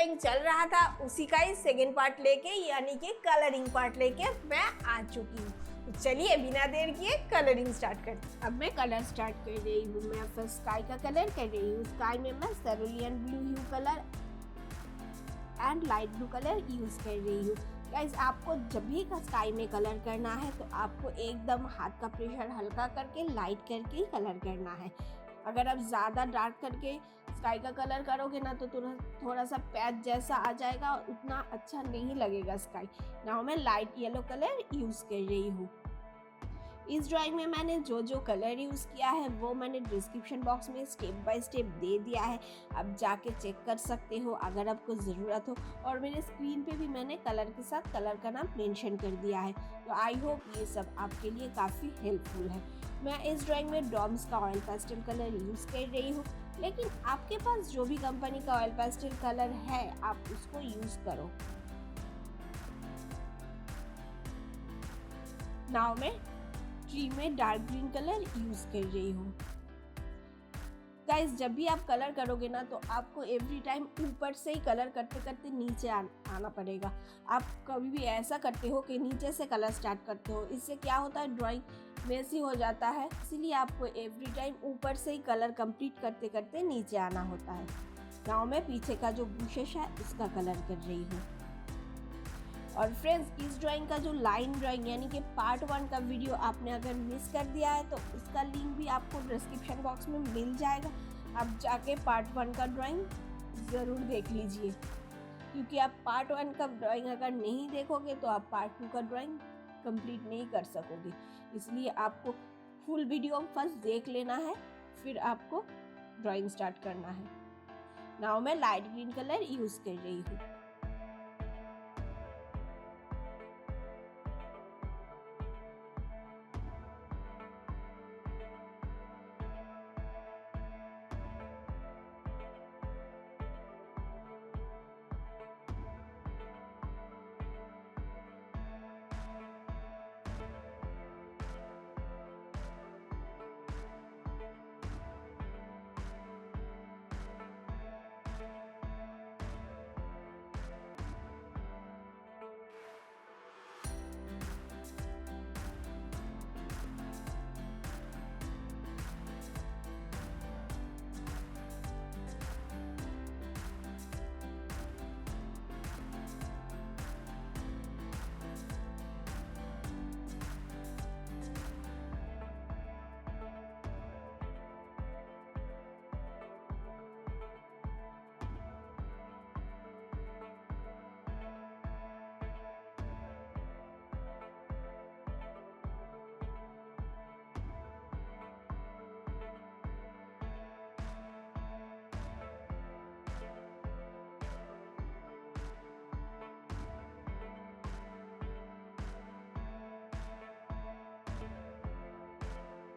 Drawing चल रहा था उसी का ही सेकेंड पार्ट लेके यानी कि कलरिंग पार्ट लेके मैं आ चुकी हूँ। तो चलिए बिना देर किए कलरिंग स्टार्ट करते हैं। अब मैं कलर स्टार्ट कर रही हूँ। मैं फर्स्ट स्काई का कलर कर रही हूँ। स्काई में मैं cerulean blue hue colour and light blue colour use कर रही हूँ। गाइस आपको जब भी स्काई में कलर करना है तो आपको एकदम हाथ का प्रेशर हल्का करके लाइट करके ही कलर करना है। अगर आप ज़्यादा डार्क करके स्काई का कलर करोगे ना तो थोड़ा सा पैच जैसा आ जाएगा और उतना अच्छा नहीं लगेगा स्काई। नाउ मैं लाइट येलो कलर यूज़ कर रही हूँ। इस ड्राइंग में मैंने जो कलर यूज़ किया है वो मैंने डिस्क्रिप्शन बॉक्स में स्टेप बाय स्टेप दे दिया है। आप जाके चेक कर सकते हो अगर आपको ज़रूरत हो। और मेरे स्क्रीन पे भी मैंने कलर के साथ कलर का नाम मेंशन कर दिया है। तो आई होप ये सब आपके लिए काफ़ी हेल्पफुल है। मैं इस ड्राइंग में डॉम्स का ऑयल पेस्टल कलर यूज़ कर रही हूँ, लेकिन आपके पास जो भी कंपनी का ऑयल पेस्टल कलर है आप उसको यूज़ करो। नाउ मैं ट्री में डार्क ग्रीन कलर यूज़ कर रही हूँ। गाइस जब भी आप कलर करोगे ना तो आपको एवरी टाइम ऊपर से ही कलर करते करते नीचे आना पड़ेगा। आप कभी भी ऐसा करते हो कि नीचे से कलर स्टार्ट करते हो, इससे क्या होता है ड्राइंग मेसी हो जाता है। इसीलिए आपको एवरी टाइम ऊपर से ही कलर कंप्लीट करते करते नीचे आना होता है। नाउ मैं पीछे का जो बुशेस है उसका कलर कर रही हूँ। और फ्रेंड्स इस ड्राइंग का जो लाइन ड्राइंग यानी कि पार्ट 1 का वीडियो आपने अगर मिस कर दिया है तो उसका लिंक भी आपको डिस्क्रिप्शन बॉक्स में मिल जाएगा। आप जाके पार्ट 1 का ड्राइंग ज़रूर देख लीजिए, क्योंकि आप पार्ट 1 का ड्राइंग अगर नहीं देखोगे तो आप पार्ट 2 का ड्राइंग कंप्लीट नहीं कर सकोगे। इसलिए आपको फुल वीडियो फर्स्ट देख लेना है, फिर आपको ड्राइंग स्टार्ट करना है। नाउ मैं लाइट ग्रीन कलर यूज़ कर रही हूँ।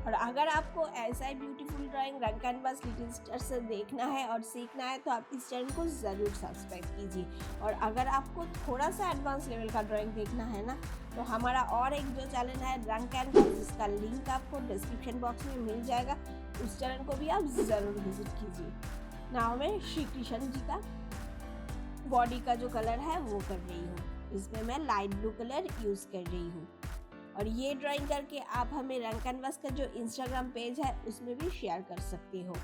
और अगर आपको ऐसा ही ब्यूटीफुल ड्राइंग रंग कैनवास लिटिल स्टार से देखना है और सीखना है तो आप इस चैनल को ज़रूर सब्सक्राइब कीजिए। और अगर आपको थोड़ा सा एडवांस लेवल का ड्राइंग देखना है ना तो हमारा और एक जो चैनल है रंग कैनवास, जिसका लिंक आपको डिस्क्रिप्शन बॉक्स में मिल जाएगा, उस चैनल को भी आप ज़रूर विजिट कीजिए। नाउ मैं श्री कृष्ण जी का बॉडी का जो कलर है वो कर रही हूँ। इसमें मैं लाइट ब्लू कलर यूज़ कर रही हूँ। और ये ड्राइंग करके आप हमें रंग कैनवास का जो इंस्टाग्राम पेज है उसमें भी शेयर कर सकते हो।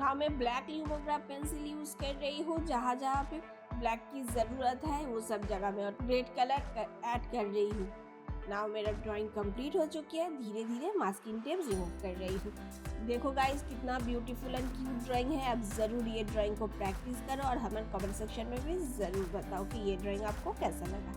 यहाँ मैं ब्लैक लियोग्राफ पेंसिल यूज़ कर रही हूँ। जहाँ जहाँ पे ब्लैक की ज़रूरत है वो सब जगह मैं रेड कलर ऐड कर रही हूँ। नाउ मेरा ड्राइंग कंप्लीट हो चुकी है। धीरे धीरे मास्किंग टेप रिमूव कर रही हूँ। देखो गाइस कितना ब्यूटीफुल एंड क्यूट ड्राइंग है। अब ज़रूर ये ड्राइंग को प्रैक्टिस करो और हमें कमेंट सेक्शन में भी ज़रूर बताओ कि ये ड्राइंग आपको कैसा लगा।